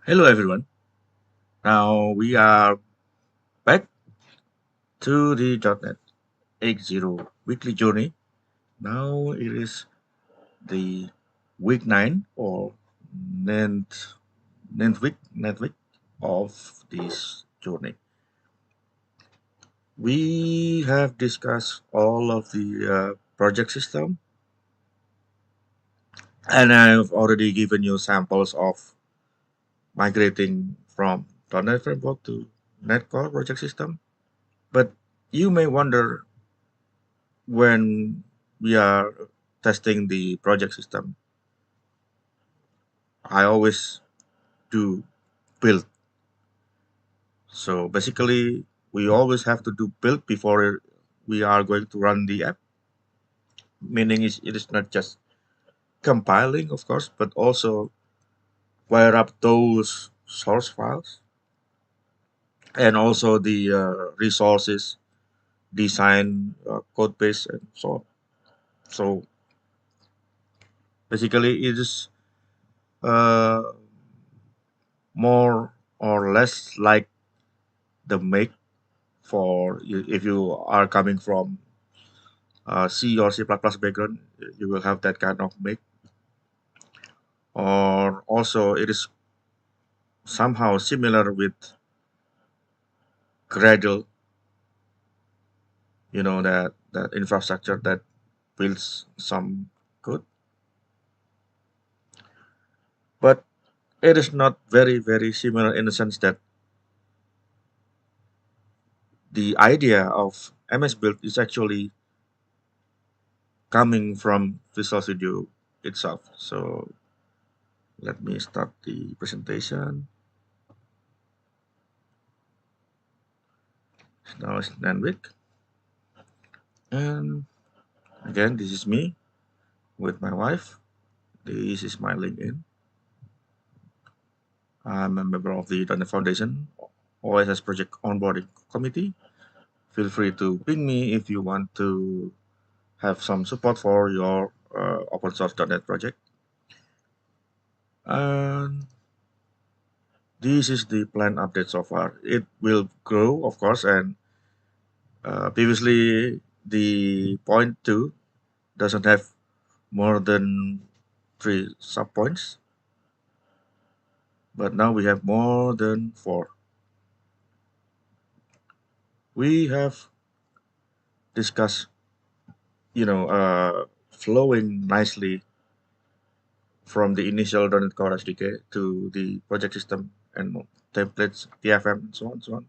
Hello everyone. Now we are back to the .NET 8.0 weekly journey. Now it is the week 9 or ninth week of this journey. We have discussed all of the project system, and I've already given you samples of migrating from .NET Framework to NET Core project system. But you may wonder, when we are testing the project system, I always do build. So basically, we always have to do build before we are going to run the app. Meaning it is not just compiling, of course, but also wire up those source files and also the resources, design, code base, and so on. So basically, it is uh, more or less like the make for if you are coming from C or C++ background, you will have that kind of make. Or also, it is somehow similar with Gradle, that infrastructure that builds some code, but it is not very similar in the sense that the idea of MS Build is actually coming from Visual Studio itself. So let me start the presentation. Now it's 9 week. And again, this is me with my wife. This is my LinkedIn. I'm a member of the DOTNET Foundation OSS Project Onboarding Committee. Feel free to ping me if you want to have some support for your open source .NET project. And this is the plan update so far. It will grow, of course, and previously the point 2 doesn't have more than 3 subpoints, but now we have more than 4. We have discussed, flowing nicely from the initial .NET Core SDK to the project system and templates, TFM, and so on, so on.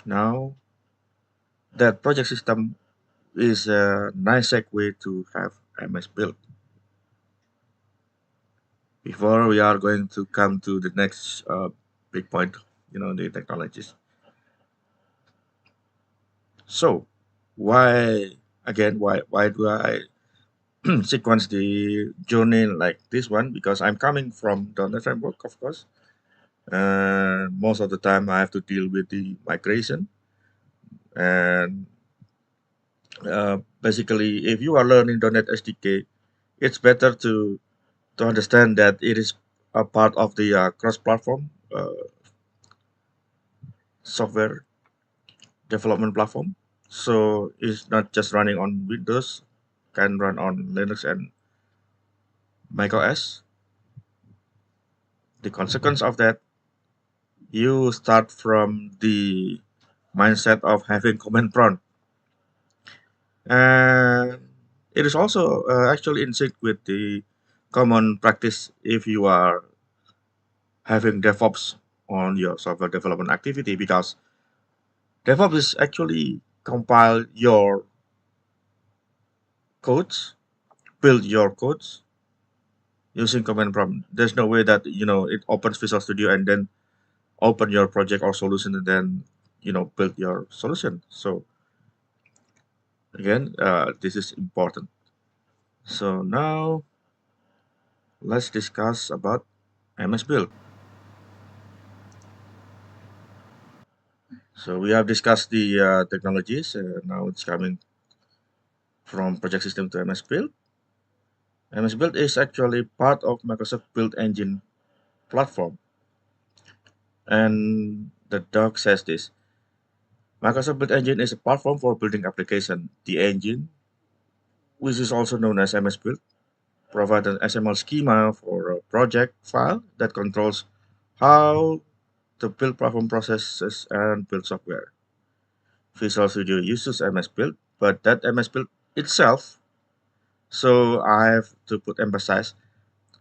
Now, that project system is a nice segue to have MS Build. Before we are going to come to the next big point, the technologies. So, why do I sequence the journey like this one? Because I'm coming from .NET Framework, of course. Most of the time I have to deal with the migration. And basically, if you are learning .NET SDK, it's better to understand that it is a part of the cross-platform software development platform. So it's not just running on Windows, can run on Linux and macOS. The consequence of that, you start from the mindset of having command prompt. And it is also actually in sync with the common practice if you are having DevOps on your software development activity, because DevOps is actually compile your codes, build your codes using command prompt. There's no way that it opens Visual Studio and then open your project or solution and then build your solution. So again, this is important. So now let's discuss about MS Build. So we have discussed the technologies. Now it's coming from project system to MS Build. MS Build is actually part of Microsoft Build Engine platform. And the doc says this: Microsoft Build Engine is a platform for building application. The engine, which is also known as MS Build, provides an XML schema for a project file that controls how the build platform processes and build software. Visual Studio uses MS Build, but that MS Build itself, so I have to put emphasize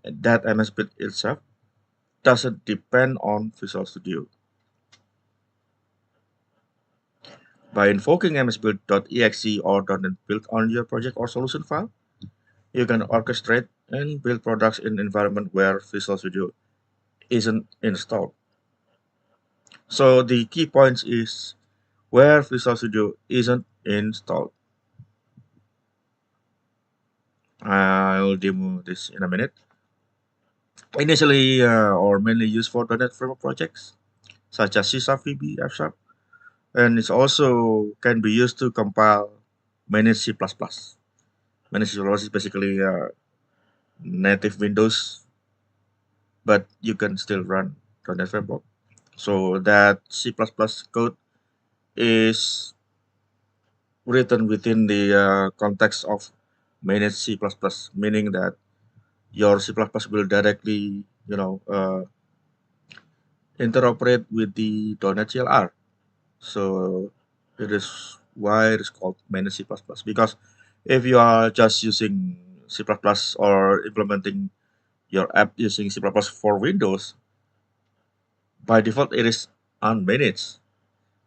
that MS Build itself doesn't depend on Visual Studio. By invoking msbuild.exe or .NET Build on your project or solution file, you can orchestrate and build products in environment where Visual Studio isn't installed. So the key points is where Visual Studio isn't installed. I'll demo this in a minute. Initially or mainly used for .NET Framework projects such as C Sharp, VB, F Sharp, and it also can be used to compile manage C++. Manage C++ is basically native Windows, but you can still run .NET Framework. So that C++ code is written within the context of manage C++, meaning that your C++ will directly, interoperate with the .NET CLR. So it is why it is called manage C++, because if you are just using C++ or implementing your app using C++ for Windows, by default it is unmanaged.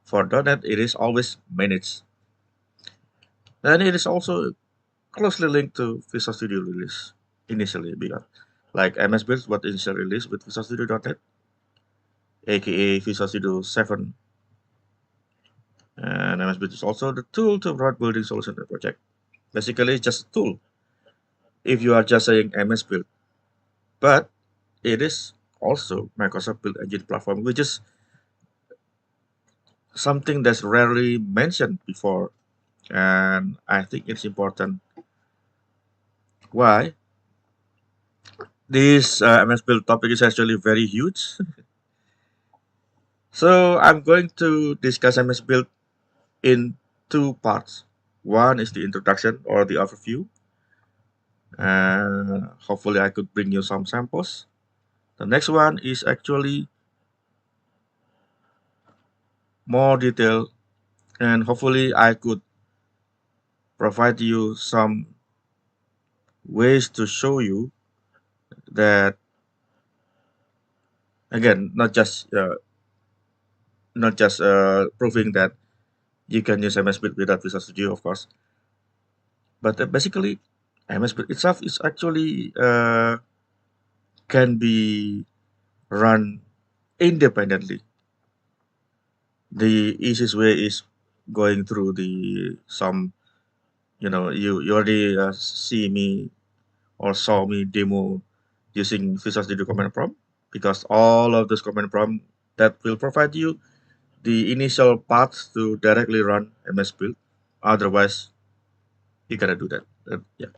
For .NET, it is always managed. And it is also closely linked to Visual Studio release initially, because like MS Build was initially released with Visual Studio .NET, aka Visual Studio 7. And MS Build is also the tool to run building solution in a project. Basically, it's just a tool if you are just saying MS Build. But it is also Microsoft Build Engine platform, which is something that's rarely mentioned before. And I think it's important. Why? This MS Build topic is actually very huge. So I'm going to discuss MS Build in two parts. One is the introduction or the overview, and hopefully I could bring you some samples. The next one is actually more detail, and hopefully I could provide you some ways to show you that, again, not just proving that you can use MS Build without Visual Studio, of course, but basically MS Build itself is actually can be run independently. The easiest way is going through the some, you already see me or saw me demo using Visual Studio Command Prompt, because all of those command prompt that will provide you the initial path to directly run MS Build. Otherwise, you gotta do that. Yeah,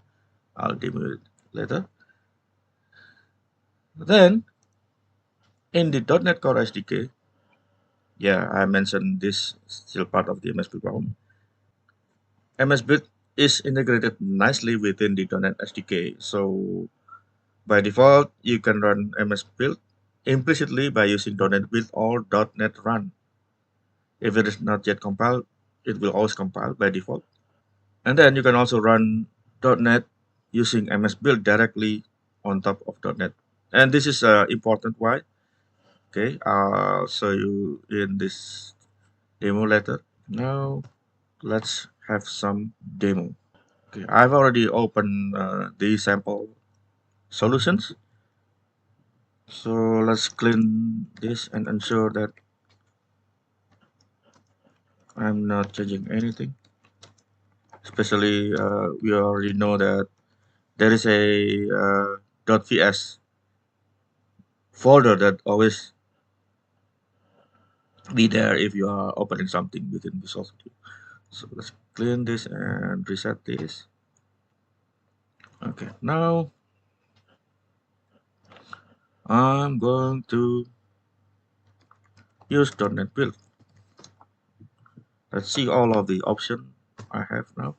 I'll demo it later. Then in the .NET Core SDK, yeah, I mentioned this still part of the MS Build problem. MS Build is integrated nicely within the .NET SDK. So by default, you can run MS Build implicitly by using .NET Build or .NET Run. If it is not yet compiled, it will always compile by default. And then you can also run .NET using MS Build directly on top of .NET. And this is important. Why? Okay, I'll show you in this demo later. Now let's have some demo. Okay, I've already opened the sample solutions. So let's clean this and ensure that I'm not changing anything. Especially, we already know that there is a .vs folder that always be there if you are opening something within Visual Studio. So let's clean this and reset this. Okay, now I'm going to use .NET Build. Let's see all of the options I have now.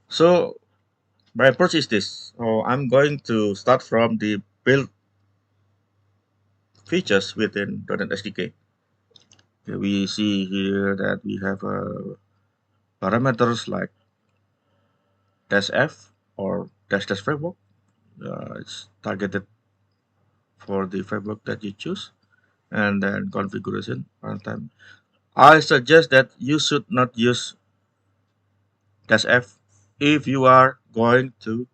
So my approach is this. So I'm going to start from the build features within .NET SDK. Okay, we see here that we have parameters like -f or dash framework. It's targeted for the framework that you choose, and then configuration runtime. I suggest that you should not use -f if you are going to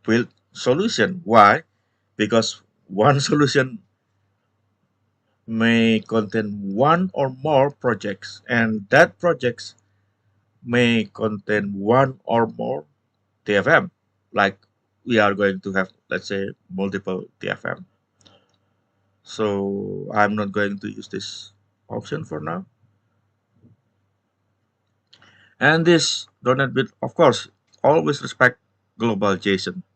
build solution. Why? Because one solution may contain one or more projects, and that projects may contain one or more TFM. Like we are going to have, let's say, multiple TFM. So I'm not going to use this option for now. And this .NET Build, of course, always respect global JSON.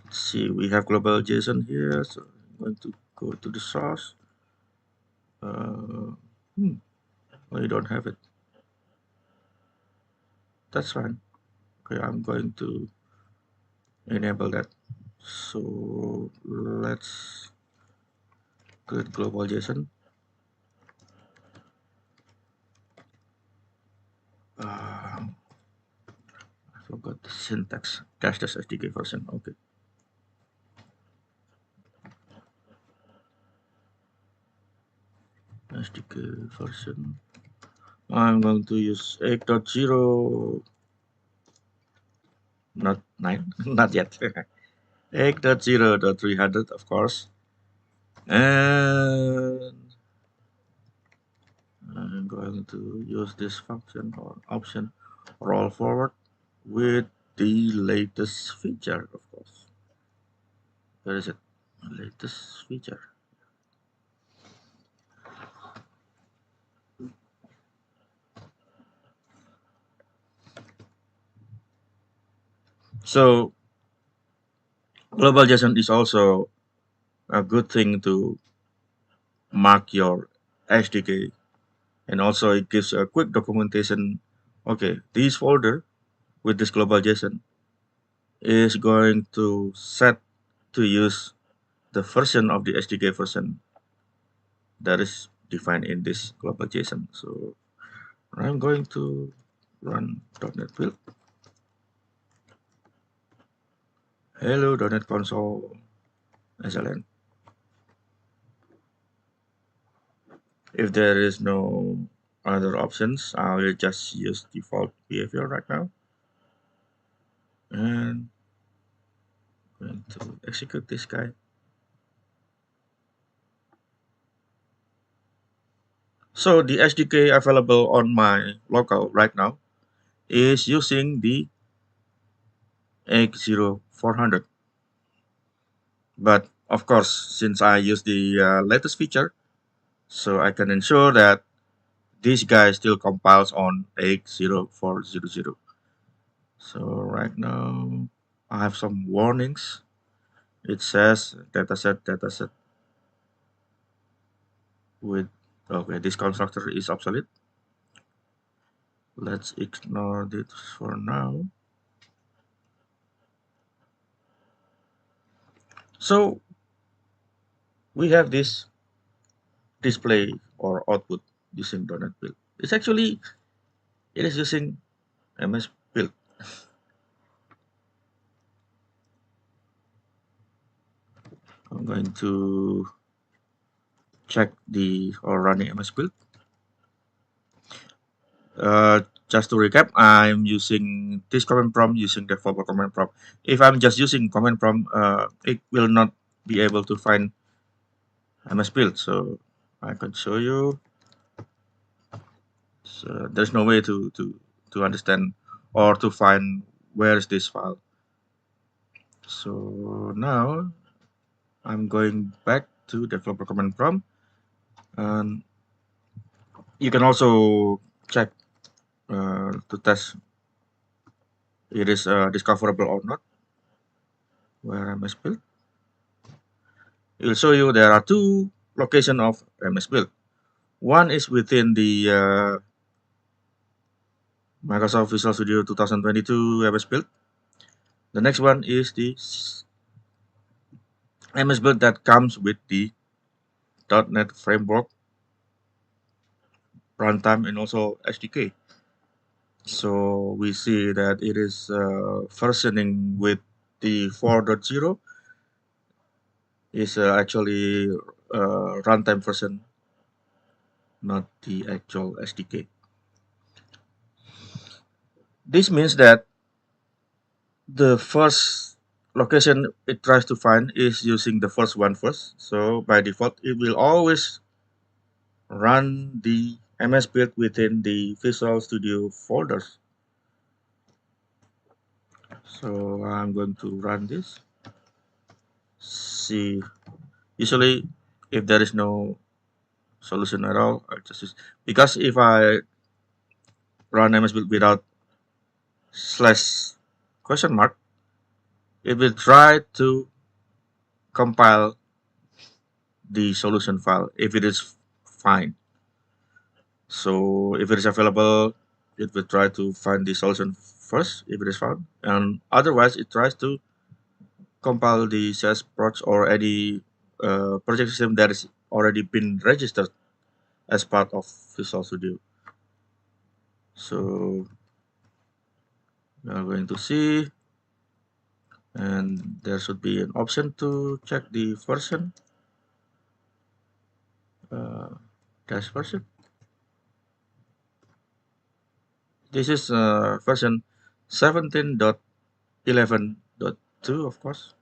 Let's see, we have global JSON here, so I'm going to go to the source. Oh, you don't have it. That's fine. Okay, I'm going to enable that. So let's create global JSON. I forgot the syntax. Dash SDK version. Okay. SDK version. I'm going to use 8.0, not 9, not yet. 8.0.300, of course. And I'm going to use this function or option roll forward with the latest feature, of course. Where is it? Latest feature. So global JSON is also a good thing to mark your SDK, and also it gives a quick documentation. Okay, this folder with this global JSON is going to set to use the version of the SDK version that is defined in this global JSON. So I'm going to run .NET Build. Hello .NET Console SLN. If there is no other options, I will just use default behavior right now. And I'm going to execute this guy. So the SDK available on my local right now is using the 80400. But of course, since I use the latest feature, so I can ensure that this guy still compiles on 80400. So right now, I have some warnings. It says dataset with, okay, this constructor is obsolete. Let's ignore this for now. So we have this display or output using .NET Build. It's actually, it is using MS Build. I'm going to check the or running MS Build. Just to recap, I'm using this command prompt using developer command prompt. If I'm just using command prompt, it will not be able to find MS Build. So I can show you. So there's no way to understand or to find where is this file. So now I'm going back to developer command prompt, and you can also check to test it is discoverable or not. Where MS Build, it will show you there are two location of MSBuild. One is within the Microsoft Visual Studio 2022 MSBuild. The next one is the MSBuild that comes with the .NET Framework, runtime, and also SDK. So we see that it is versioning with the 4.0 is actually runtime version, not the actual SDK. This means that the first location it tries to find is using the first one first. So by default, it will always run the MS Build within the Visual Studio folders. So I'm going to run this. See, usually if there is no solution at all, I just use, because if I run MS Build without slash question mark, it will try to compile the solution file if it is fine. So if it is available, it will try to find the solution first if it is found, and otherwise it tries to compile the CS project or any project system that is already been registered as part of Visual Studio. So we are going to see, and there should be an option to check the version, dash version. This is version 17.11.2, of course.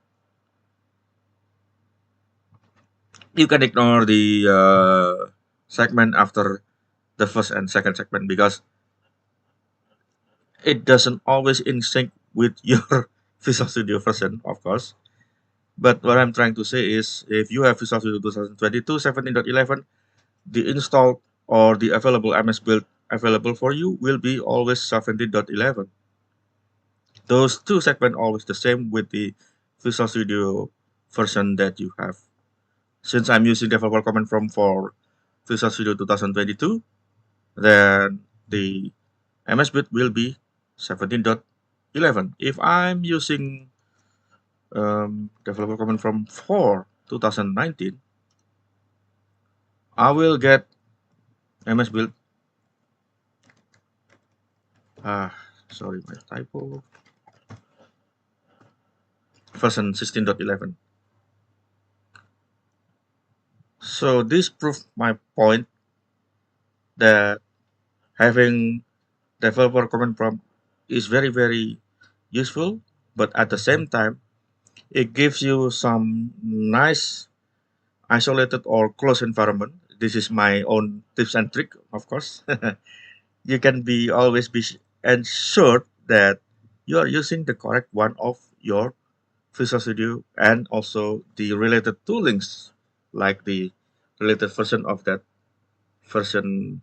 You can ignore the segment after the first and second segment because it doesn't always in sync with your Visual Studio version, of course. But what I'm trying to say is, if you have Visual Studio 2022 17.11, the installed or the available MS Build available for you will be always 17.11. Those two segments always the same with the Visual Studio version that you have. Since I'm using developer command from for Visual Studio 2022, then the MS Build will be 17.11. If I'm using developer command from for 2019, I will get MS Build. Sorry, my typo. Version 16.11. So this proved my point that having developer command prompt is very, very useful, but at the same time, it gives you some nice isolated or closed environment. This is my own tips and trick, of course. You can be always be ensured that you are using the correct one of your Visual Studio and also the related toolings, like the related version of that version.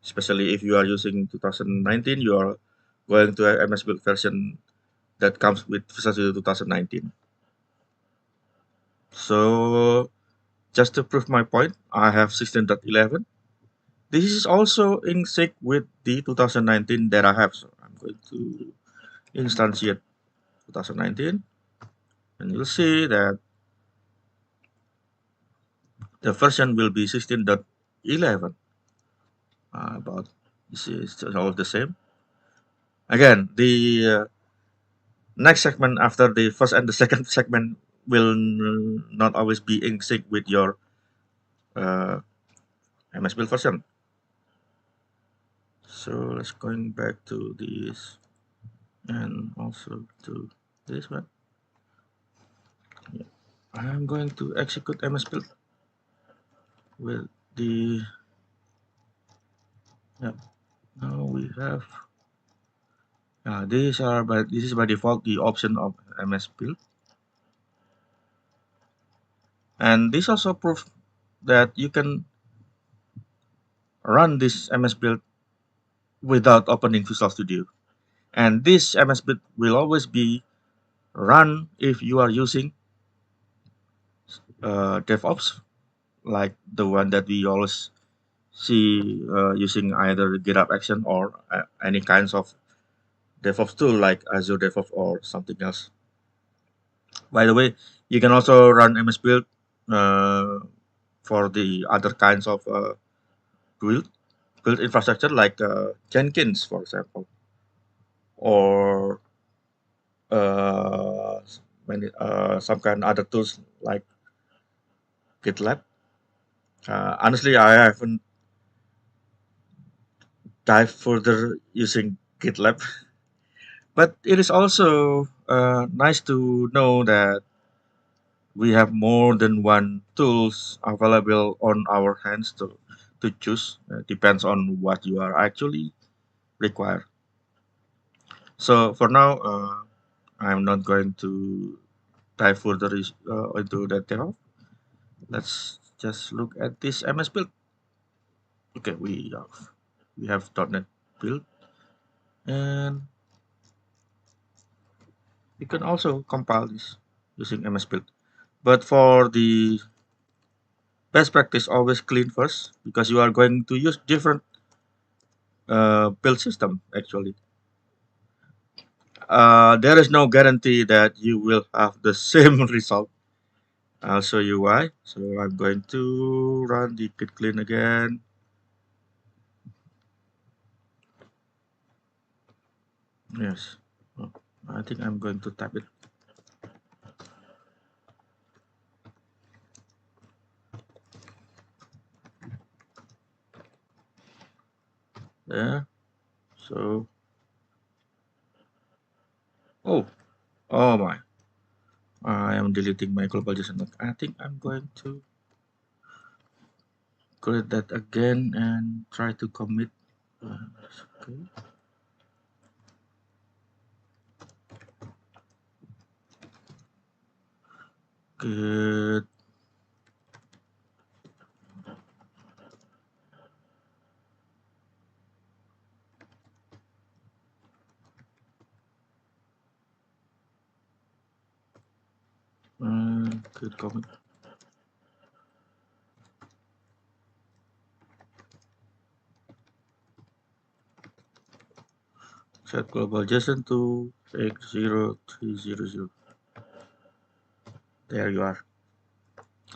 Especially if you are using 2019, you are going to a MS Build version that comes with Visual Studio 2019. So just to prove my point, I have 16.11. This is also in sync with the 2019 that I have. So I'm going to instantiate 2019, and you'll see that the version will be 16.11. About this is all the same. Again, the next segment after the first and the second segment will not always be in sync with your MS Build version. So let's going back to this and also to this one. Yeah. I'm going to execute MS Build with the now we have this is by default the option of MS Build, and this also proves that you can run this MS Build without opening Visual Studio, and this MS Build will always be run if you are using DevOps like the one that we always see using either GitHub Action or any kinds of DevOps tool like Azure DevOps or something else. By the way, you can also run MSBuild uh, for the other kinds of build build infrastructure like Jenkins, for example, or uh, some kind of other tools like GitLab. Honestly, I haven't dived further using GitLab, but it is also nice to know that we have more than one tools available on our hands to choose. Depends on what you are actually require. So for now, I'm not going to dive further into that demo. Let's just look at this MS build. Okay, we have .NET build, and you can also compile this using MS build. But for the best practice, always clean first because you are going to use different build system actually. There is no guarantee that you will have the same result. I'll show you why. So I'm going to run the git clean again. Yes. Oh, I think I'm going to tap it there. So, oh, oh my. I am deleting my global JSON. I think I'm going to create that again and try to commit. Uh, okay. Git. Git commit. Set global JSON to x0300. There you are.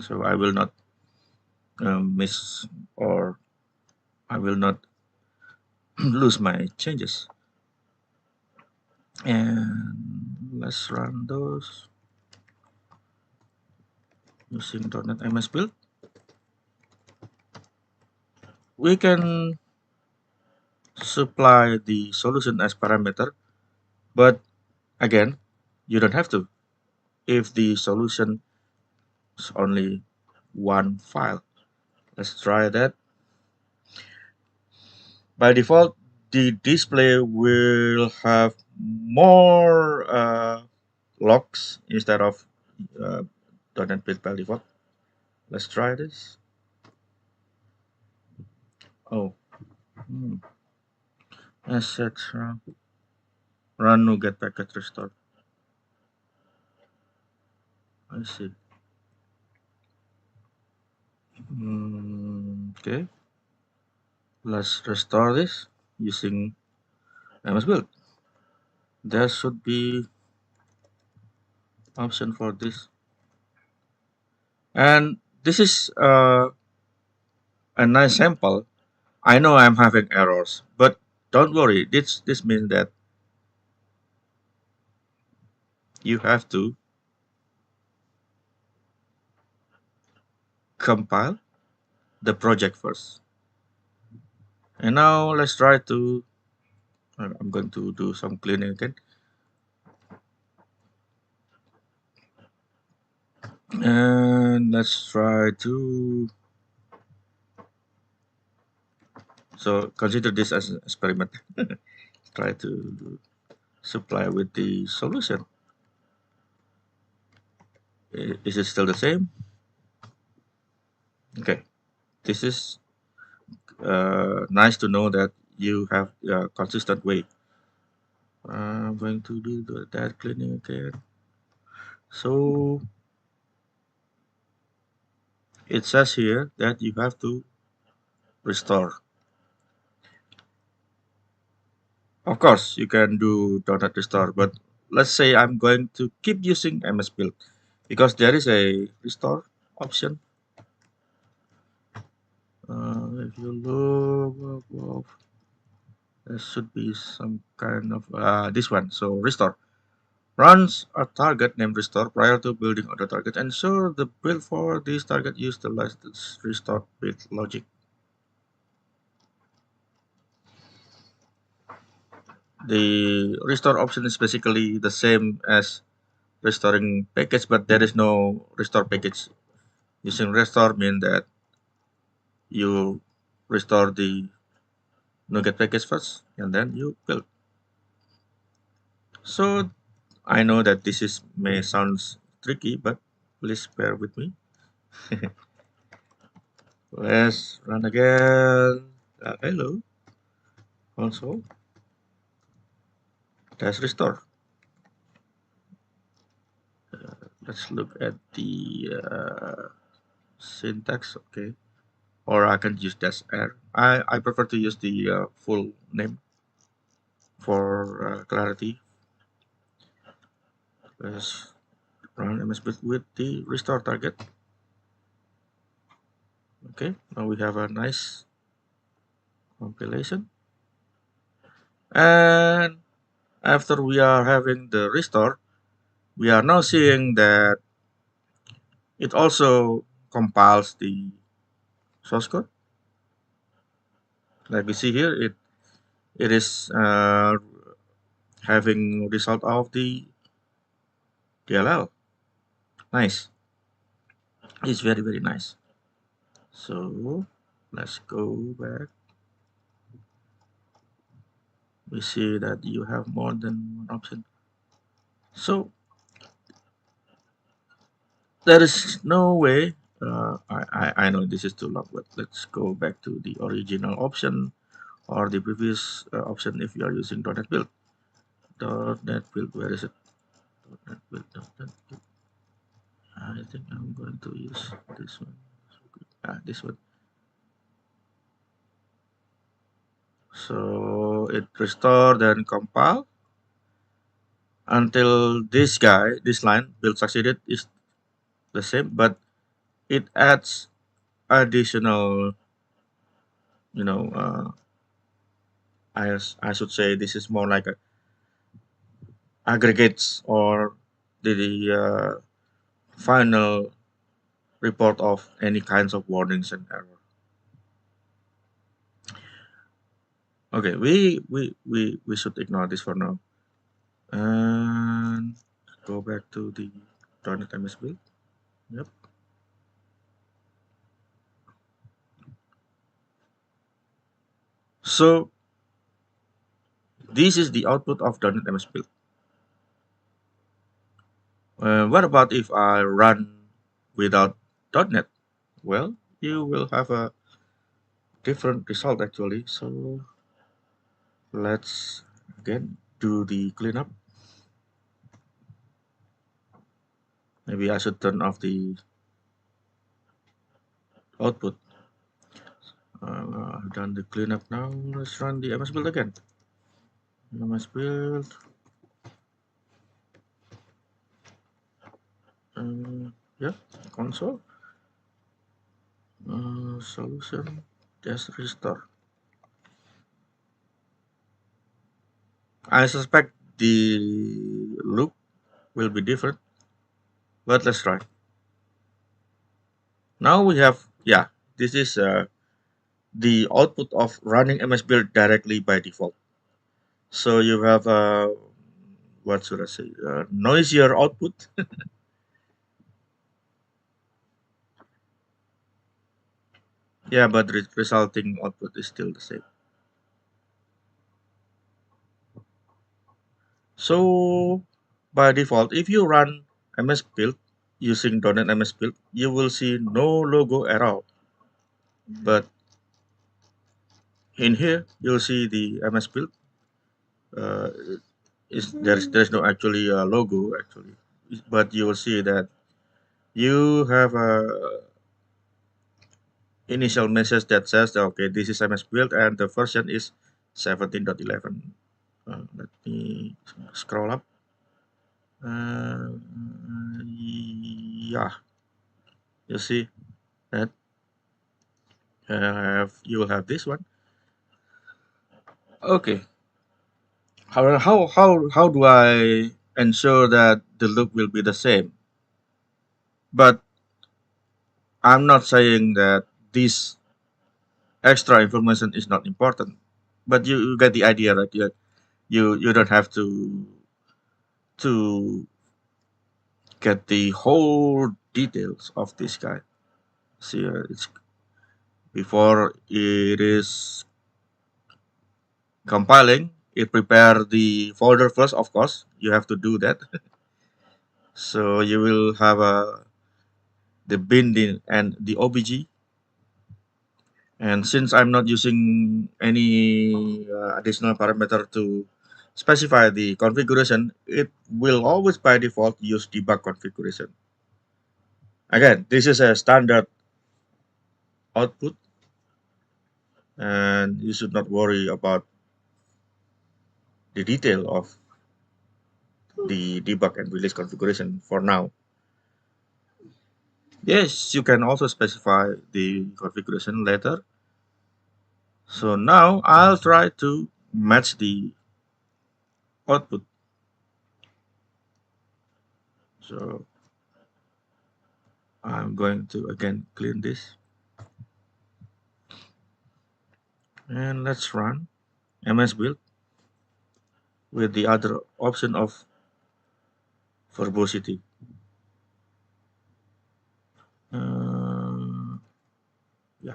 So I will not miss or I will not lose my changes. And let's run those using .NET MS Build. We can supply the solution as parameter, but again, you don't have to if the solution is only one file. Let's try that. By default, the display will have more logs instead of uh, .NET Build by default. Let's try this. Oh, hmm. Etc. Run NuGet packet restore. I see. Okay, let's restore this using MS Build. There should be option for this, and this is a nice sample. I know I'm having errors, but don't worry. This means that you have to compile the project first. And now let's try to. I'm going to do some cleaning again, and let's try to. So consider this as an experiment. Try to supply with the solution. Is it still the same? Okay, this is nice to know that you have a consistent way. I'm going to do that cleaning again. So it says here that you have to restore. Of course, you can do .NET Restore, but let's say I'm going to keep using MSBuild because there is a restore option. If you look above, there should be some kind of this one. So restore runs a target named restore prior to building other target. Ensure the build for this target use the latest restore build logic. The restore option is basically the same as restoring package, but there is no restore package. Using restore means that you restore the NuGet package first and then you build. So I know that this is may sounds tricky, but please bear with me. Let's run again. Hello, console. Let's restore. Let's look at the syntax. Okay, or I can use dash R. I prefer to use the full name for clarity. Let's run MSBuild with the restore target. Okay, now we have a nice compilation. And after we are having the restore, we are now seeing that it also compiles the source code. Like we see here, it is having result of the DLL. Nice. It's very, very nice. So let's go back. We see that you have more than one option. So there is no way. I know this is too long, but let's go back to the original option or the previous option if you are using .NET Build. .NET Build, where is it? .NET Build, .NET Build. I think I'm going to use this one. This one. So it restore then compile until this guy, this line build succeeded is the same, but it adds additional, you know, I should say this is more like a aggregates or the final report of any kinds of warnings and error. Okay, we should ignore this for now and go back to the .NET MS build. Yep. So this is the output of .NET MS build. What about if I run without .NET? Well, you will have a different result actually. So let's again do the cleanup. Maybe I should turn off the output. I've done the cleanup now. Let's run the MS build again. MS build. Yeah, console. Solution. Just restore. I suspect the loop will be different, but let's try. Now we have, yeah, this is the output of running MS build directly by default. So you have what should I say? Noisier output. Yeah, but resulting output is still the same. So by default, if you run MS Build using .NET MS Build, you will see no logo error. But in here, you'll see the MS Build. Uh, there's no actually logo actually, but you will see that you have a initial message that says, okay, this is MSBuild and the version is 17.11. Let me scroll up. Yeah, you see that you will have this one. Okay. How do I ensure that the look will be the same? But I'm not saying that this extra information is not important. But you get the idea, right? You don't have to get the whole details of this guy. See, it's before it is compiling. It prepare the folder first, of course. You have to do that. So you will have the bin and the obj. And since I'm not using any additional parameter to specify the configuration, it will always by default use debug configuration. Again, this is a standard output, and you should not worry about the detail of the debug and release configuration for now. Yes, you can also specify the configuration later. So now I'll try to match the output. So I'm going to again clean this. And let's run MSBuild with the other option of verbosity. Yeah,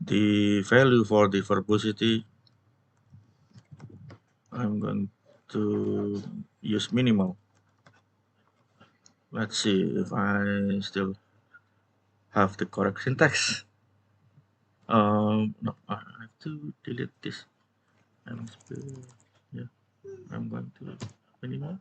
the value for the verbosity, I'm going to use minimal. Let's see if I still have the correct syntax. No, I have to delete this. Yeah, I'm going to minimal.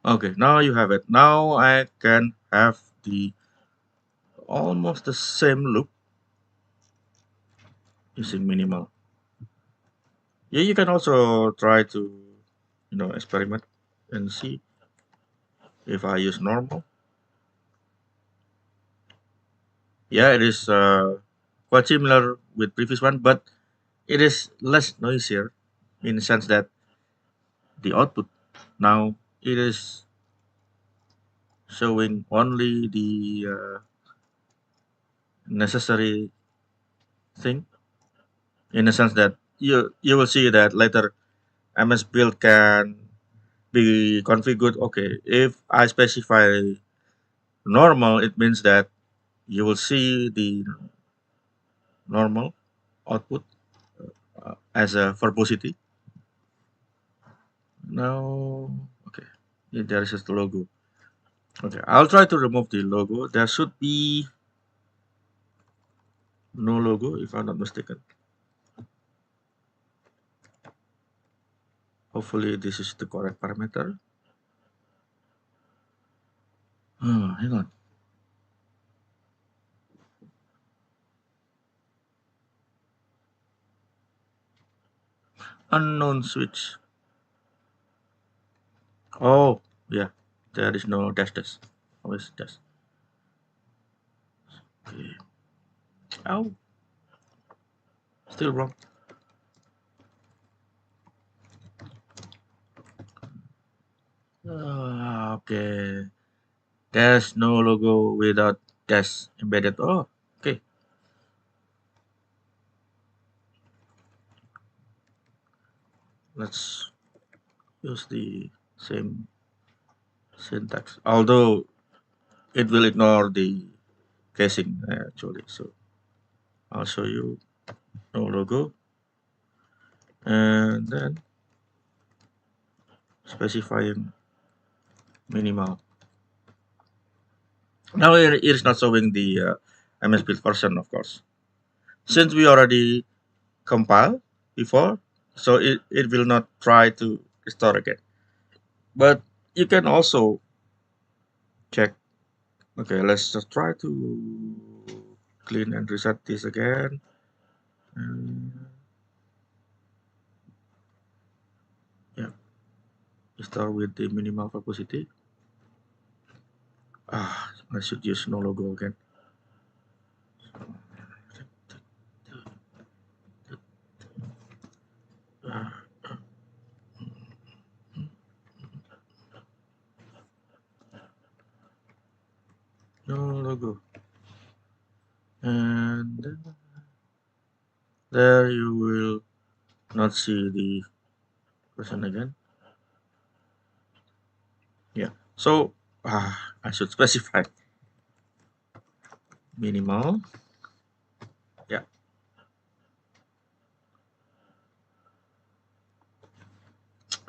Okay, now you have it. Now I can have the almost the same look using minimal. Yeah, you can also try to, experiment and see if I use normal. Yeah, it is quite similar with previous one, but it is less noisier in the sense that the output now it is showing only the necessary thing, in the sense that you will see that later MS build can be configured. Okay, if I specify normal, it means that you will see the normal output as a verbosity. Now, okay, yeah, there is just the logo. Okay, I'll try to remove the logo. There should be no logo if I'm not mistaken. Hopefully this is the correct parameter. Hang on. Unknown switch. Oh, yeah. There is no dash dash. Always dash. Okay. Oh, still wrong. Okay. There's no logo without dash embedded. Oh, okay. Let's use the same syntax. Although it will ignore the casing actually. So I'll show you no logo and then specifying minimal. Now it is not showing the MS Build version, of course. Since we already compiled before, So it will not try to restore again. But you can also check. Okay, let's just try to clean and reset this again. And yeah, start with the minimal velocity. I should use no logo again. Ah, no logo. And there you will not see the person again. Yeah. So I should specify minimal. Yeah.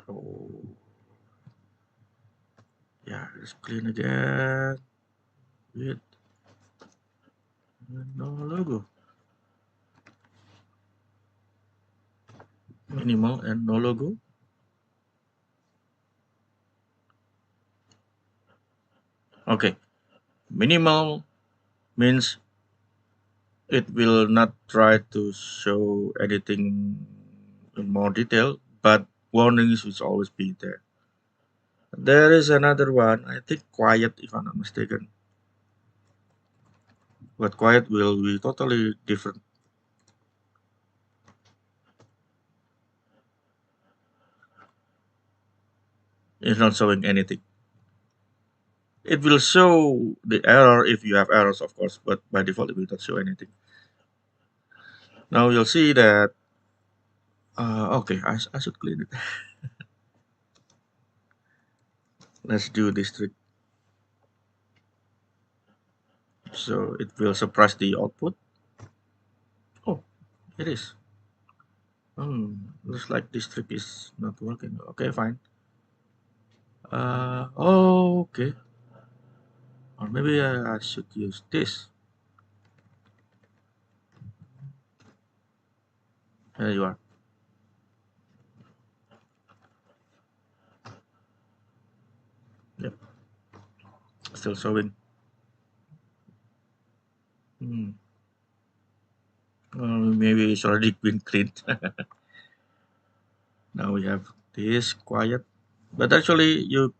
Oh, yeah. Let's clean again with no logo. Minimal and no logo. Okay. Minimal means it will not try to show anything in more detail, but warnings will always be there. There is another one, I think quiet, if I'm not mistaken. But quiet will be totally different. It's not showing anything. It will show the error if you have errors, of course, but by default it will not show anything. Now you'll see that. Okay, I should clean it. Let's do this trick. So it will suppress the output. Oh, it is. Looks like this trick is not working. Okay, fine. Okay. Or maybe I should use this. There you are. Yep, still showing. Hmm. Maybe it's already been cleaned. Now we have this quiet, but actually you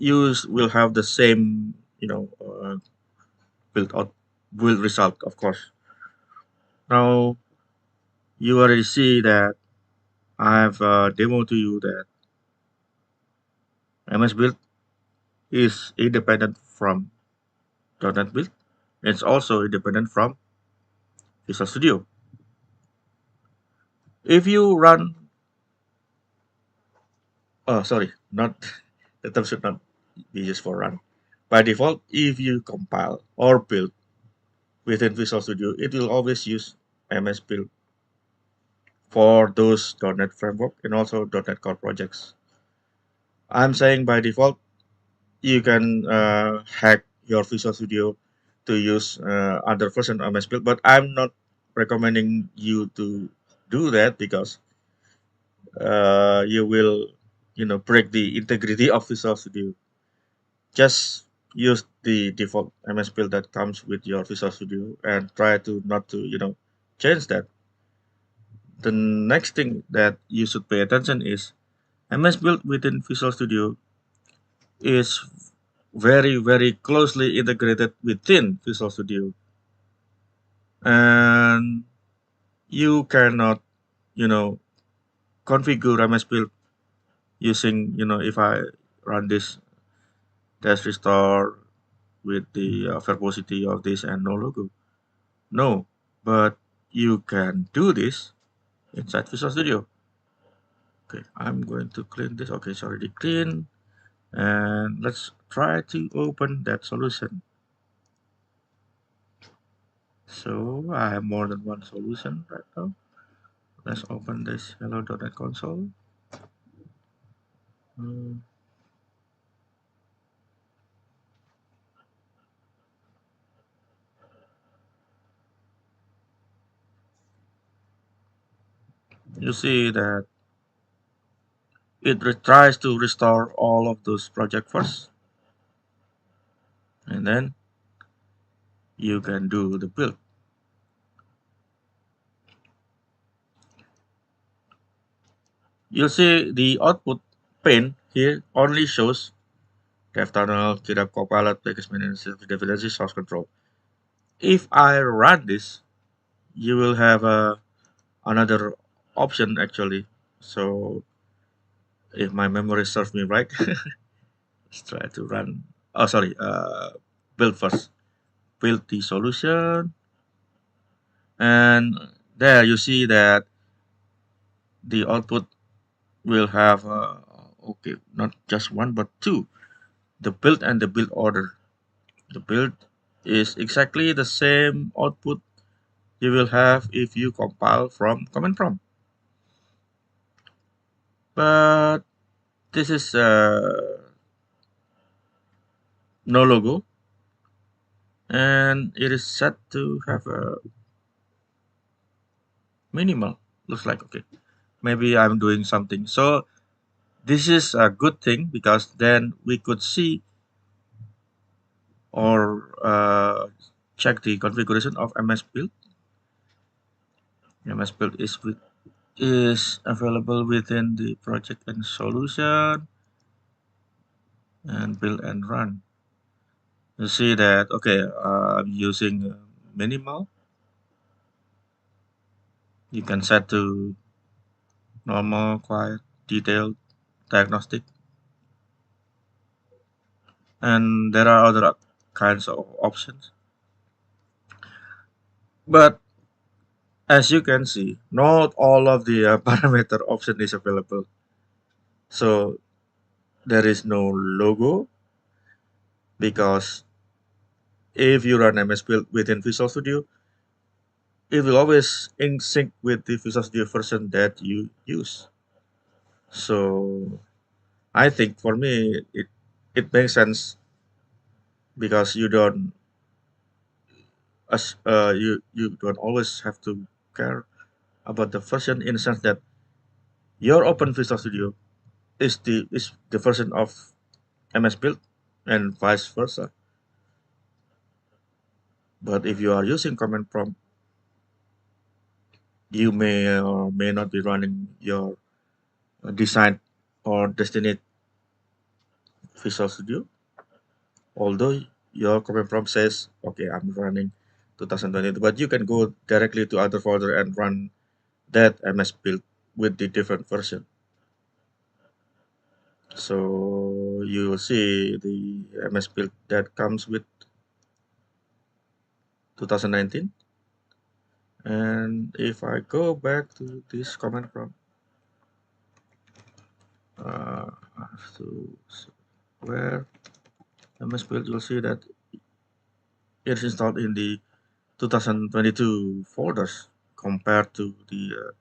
will have the same, build out build result, of course. Now you already see that I have a demo to you that MS Build is independent from .NET Build. It's also independent from Visual Studio. If you run, oh sorry, not the term should not be used for run. By default, if you compile or build within Visual Studio, it will always use MS Build for those .NET framework and also .NET Core projects. I'm saying by default, you can hack your Visual Studio to use other version of MS Build, but I'm not recommending you to do that because you will, break the integrity of Visual Studio. Just use the default MS Build that comes with your Visual Studio and try to not to, change that. The next thing that you should pay attention is MS Build within Visual Studio is very, very closely integrated within Visual Studio. And you cannot, you know, configure MS Build using, if I run this test restore with the verbosity of this and no logo. No, but you can do this inside Visual Studio. Okay, I'm going to clean this. Okay, it's already clean. And let's try to open that solution. So I have more than one solution right now. Let's open this hello.net console. Hmm, You see that it tries to restore all of those projects first, and then you can do the build. You'll see the output pane here only shows dev tunnel, GitHub Copilot, package manager, dependency, source control. If I run this, you will have another option actually. So if my memory serves me right, let's try to run. Oh, sorry. Build first. Build the solution, and there you see that the output will have okay, not just one but two. The build and the build order. The build is exactly the same output you will have if you compile from command prompt. But this is no logo, and it is set to have a minimal. Looks like okay. Maybe I'm doing something. So this is a good thing because then we could see or check the configuration of MS Build. MS Build is available within the project and solution and build and run. You see that okay, I'm using minimal. You can set to normal, quiet, detailed, diagnostic, and there are other kinds of options. But as you can see, not all of the parameter option is available. So there is no logo because if you run MS Build within Visual Studio, it will always in sync with the Visual Studio version that you use. So I think for me it makes sense because you don't always have to care about the version in the sense that your Open Visual Studio is the version of MS Build and vice versa. But if you are using command prompt, you may or may not be running your designed or destined Visual Studio. Although your command prompt says, okay, I'm running 2022, but you can go directly to other folder and run that MS Build with the different version. So you will see the MS Build that comes with 2019. And if I go back to this command prompt, I have to where MS Build, you'll see that it's installed in the 2022 folders compared to the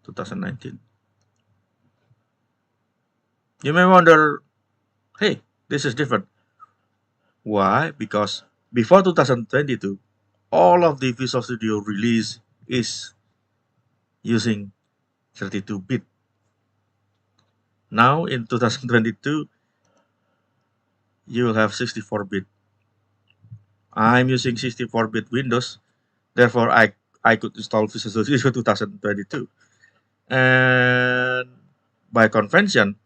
2019. You may wonder, hey, this is different. Why? Because before 2022, all of the Visual Studio release is using 32-bit. Now in 2022, you will have 64-bit. I'm using 64-bit Windows, therefore I could install Visual Studio 2022. And by convention,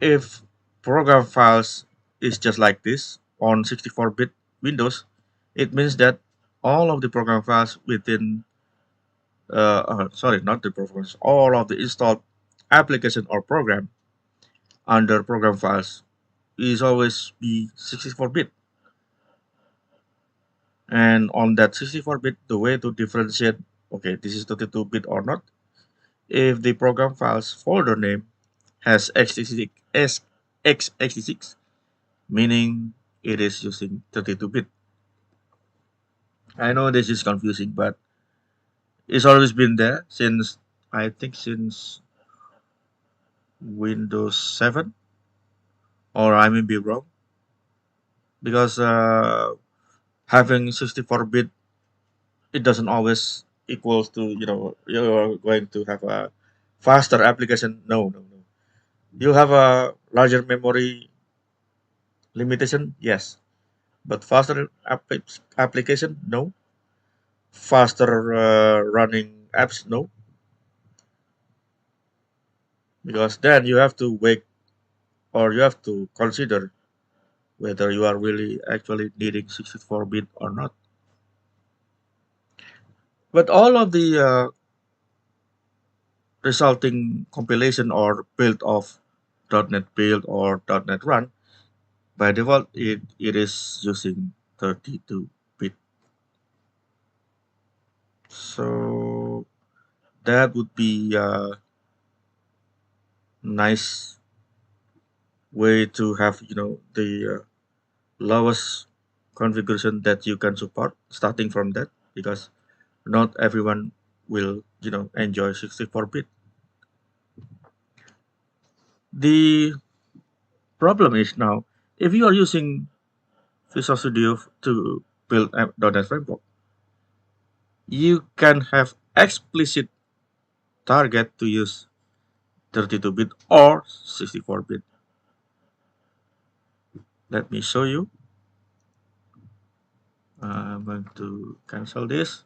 if program files is just like this on 64-bit Windows, it means that all of the program files within sorry, not the programs, all of the installed application or program under program files is always be 64-bit. And on that 64-bit, the way to differentiate, okay, this is 32-bit or not, if the program files folder name has x86, meaning it is using 32-bit. I know this is confusing, but it's always been there since, I think, since Windows 7, or I may be wrong, because having 64-bit, it doesn't always equals to, you're going to have a Faster application? No, no, no. You have a larger memory limitation? Yes. But faster application? No. Faster running apps? No. Because then you have to wait, or you have to consider whether you are really actually needing 64-bit or not. But all of the resulting compilation or build of .NET Build or .NET Run, by default, it is using 32-bit. So that would be a nice way to have, the lowest configuration that you can support, starting from that, because not everyone will, enjoy 64-bit. The problem is now, if you are using Visual Studio to build a .NET Framework, you can have explicit target to use 32-bit or 64-bit. Let me show you. I'm going to cancel this.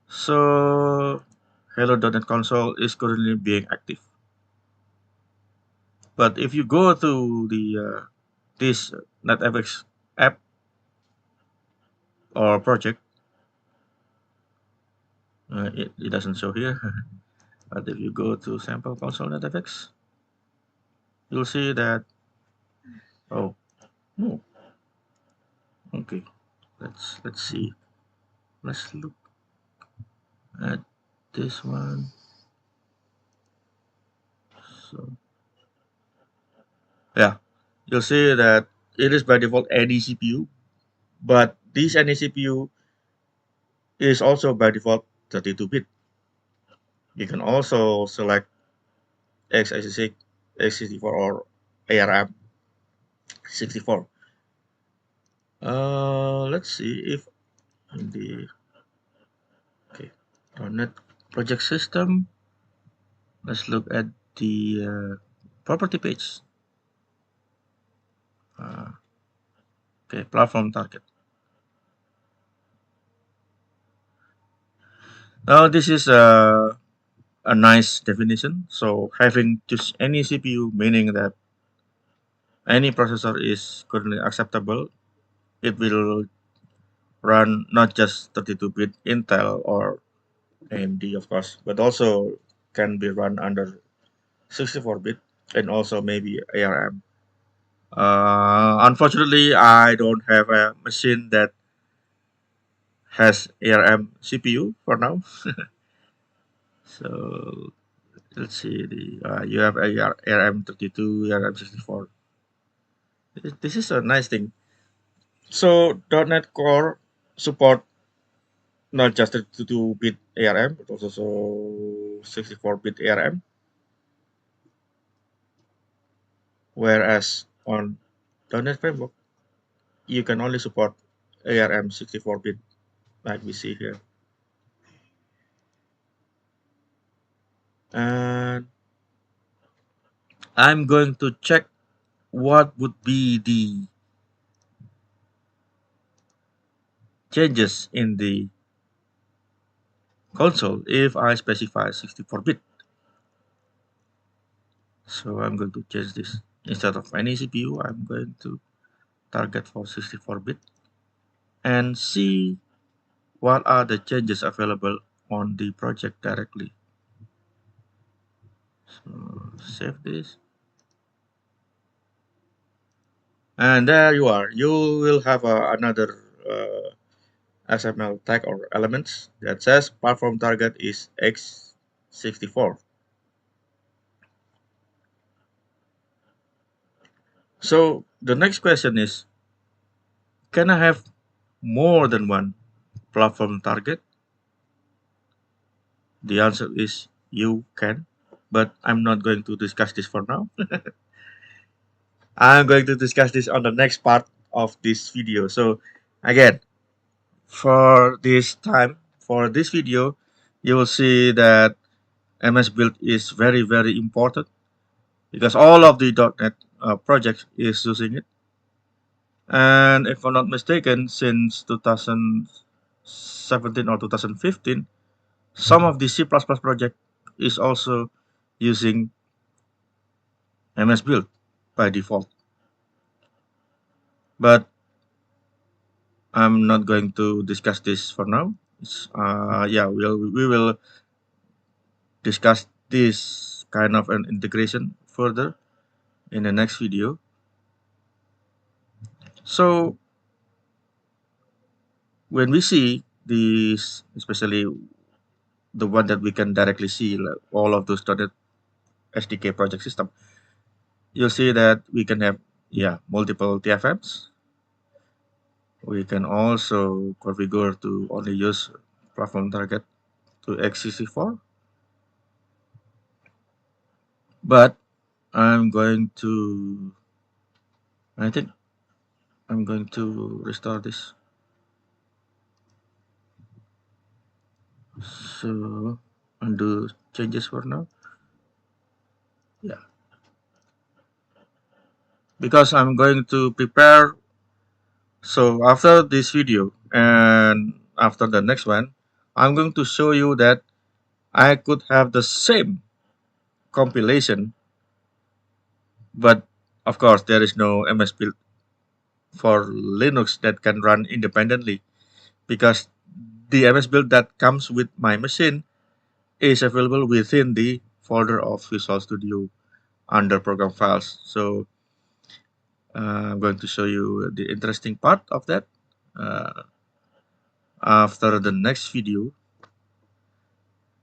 So Hello.NET console is currently being active. But if you go to the this NetFX app or project, it doesn't show here. But if you go to sample console NetFX, you'll see that, oh no, okay, let's see, let's look at this one. So yeah, you'll see that it is by default any CPU, but this any CPU is also by default 32-bit. You can also select x86, x64, or ARM 64. Let's see if in the okay .NET project system. Let's look at the property page. Okay, platform target. Now this is a nice definition. So having just any CPU, meaning that any processor is currently acceptable, it will run not just 32-bit Intel or AMD, of course, but also can be run under 64-bit and also maybe ARM. Unfortunately, I don't have a machine that has ARM CPU for now. So let's see the you have ARM 32, ARM 64. This is a nice thing. So .NET Core support not just 32-bit ARM, but also 64-bit ARM. Whereas on .NET Framework, you can only support ARM 64-bit, like we see here. And I'm going to check what would be the changes in the console if I specify 64-bit. So I'm going to change this. Instead of any CPU, I'm going to target for 64-bit and see what are the changes available on the project directly. So save this. And there you are. You will have another XML tag or elements that says platform target is x64. So the next question is, can I have more than one platform target? The answer is you can, but I'm not going to discuss this for now. I'm going to discuss this on the next part of this video. So again, for this time, for this video, you will see that MS Build is very, very important because all of the .NET projects is using it. And if I'm not mistaken, since 2017 or 2015, some of the C++ project is also using MS Build by default. But I'm not going to discuss this for now. Yeah, we will discuss this kind of an integration further in the next video. So when we see these, especially the one that we can directly see, like all of those .NET SDK project system, you'll see that we can have, yeah, multiple TFMs. We can also configure to only use platform target to XCC4. But I think I'm going to restore this. So undo changes for now. Yeah, because I'm going to prepare. So after this video and after the next one, I'm going to show you that I could have the same compilation, but of course there is no MS Build for Linux that can run independently because the MS Build that comes with my machine is available within the folder of Visual Studio under program files. So I'm going to show you the interesting part of that uh, after the next video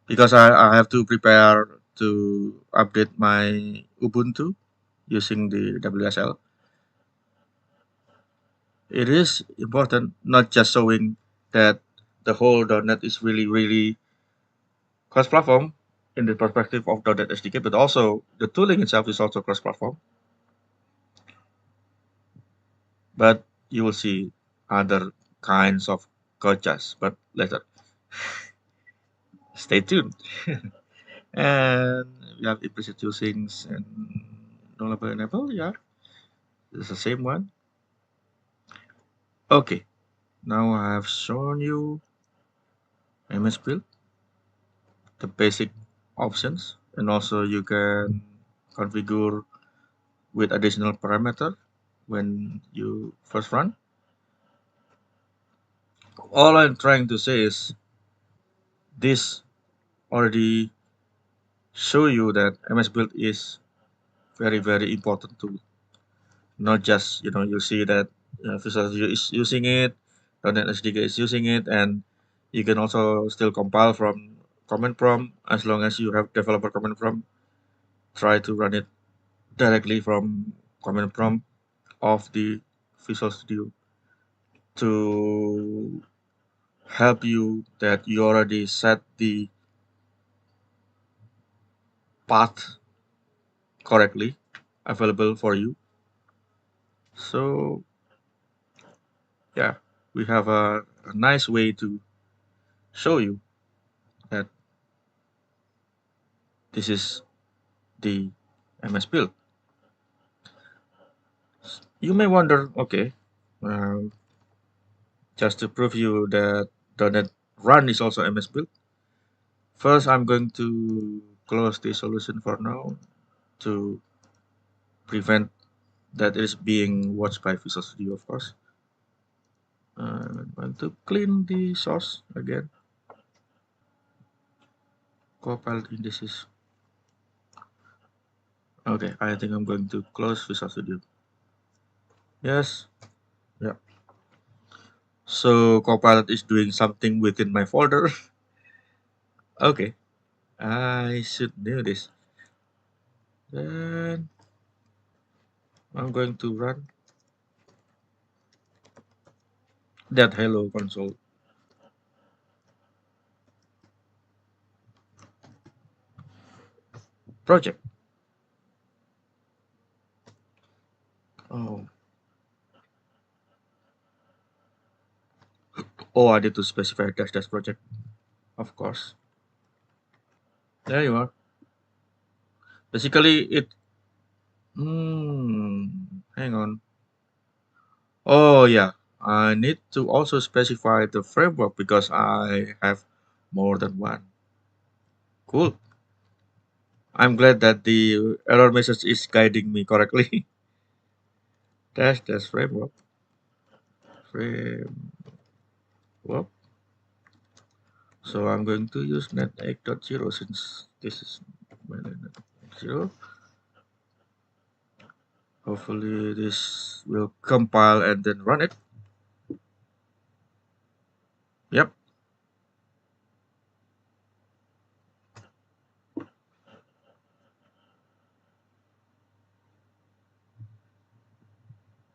because I have to prepare to update my Ubuntu using the WSL. It is important not just showing that the whole .NET is really, really cross-platform in the perspective of .NET SDK, but also the tooling itself is also cross-platform. But you will see other kinds of gotchas, but later. Stay tuned. And we have implicit usings and nullable enable, yeah, it's the same one. Okay, now I have shown you MS Build, the basic options, and also you can configure with additional parameter when you first run. All I'm trying to say is this already show you that MS Build is very, very important tool. Not just, you see that Visual Studio is using it, .NET SDK is using it, and you can also still compile from command prompt as long as you have developer command prompt. Try to run it directly from command prompt of the Visual Studio to help you that you already set the path correctly available for you. So yeah, we have a nice way to show you that this is the MS Build. You may wonder, okay, um, just to prove you that .NET Run is also MS Build. First, I'm going to close the solution for now to prevent that it is being watched by Visual Studio, of course. I'm going to clean the source again. Copilot indices. Okay, I think I'm going to close Visual Studio. Yes, yeah. So Copilot is doing something within my folder. Okay, I should know this. Then I'm going to run that hello console project. Oh, oh, I need to specify dash dash project, of course. There you are. Basically, hang on. Oh yeah, I need to also specify the framework because I have more than one. Cool. I'm glad that the error message is guiding me correctly. Dash framework. Framework. So I'm going to use net 8.0 since this is my net 0. Hopefully this will compile and then run it. Yep.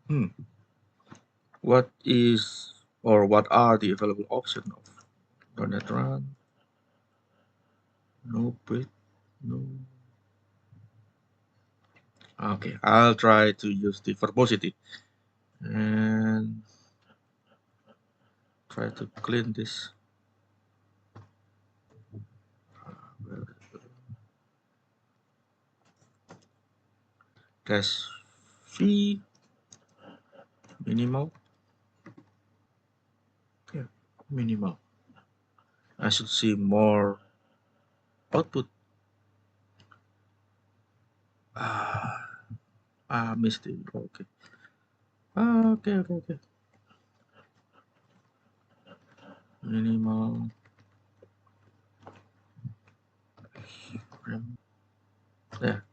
Hmm. What is or what are the available options of .NET Run? No bit. No. Okay, I'll try to use the verbosity and try to clean this. Dash V minimal. Yeah, minimal. I should see more output. Ah, missed it. Okay. Okay. Minimal. There.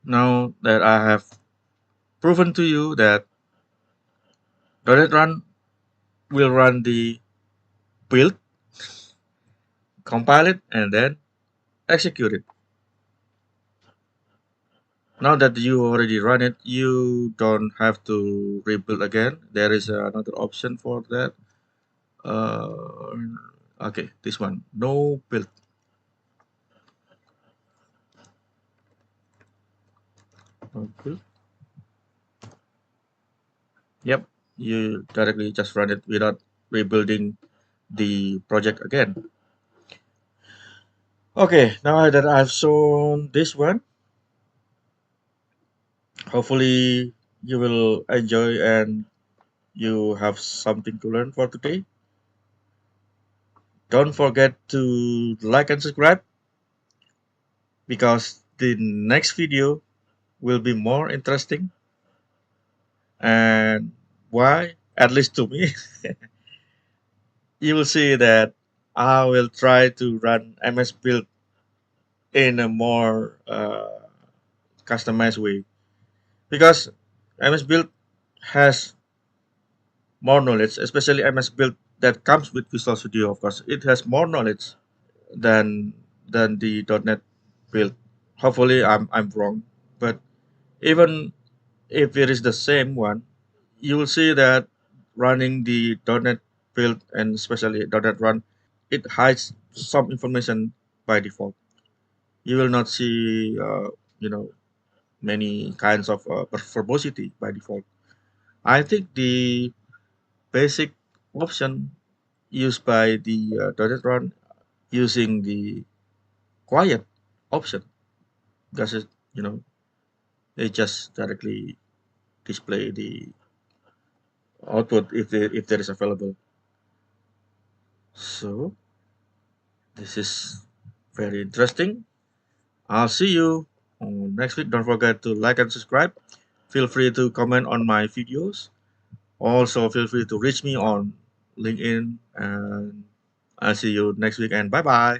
Now that I have proven to you that .NET Run will run the build, compile it, and then execute it. Now that you already run it, you don't have to rebuild again. There is another option for that. Uh, okay, this one, no build. No build. Yep, you directly just run it without rebuilding the project again. Okay, now that I've shown this one, hopefully you will enjoy and you have something to learn for today. Don't forget to like and subscribe because the next video will be more interesting. And why? At least to me, you will see that I will try to run MS Build in a more customized way because MS Build has more knowledge, especially MS Build that comes with Visual Studio. Of course, it has more knowledge than the .NET Build. Hopefully, I'm wrong, but even if it is the same one, you will see that running the .NET Build and especially .NET Run, it hides some information by default. You will not see, you know, many kinds of verbosity by default. I think the basic option used by the .NET Run using the quiet option because it, you know, they just directly display the output if there is available. So this is very interesting. I'll see you next week. Don't forget to like and subscribe. Feel free to comment on my videos. Also, feel free to reach me on LinkedIn. And I'll see you next week. And bye bye.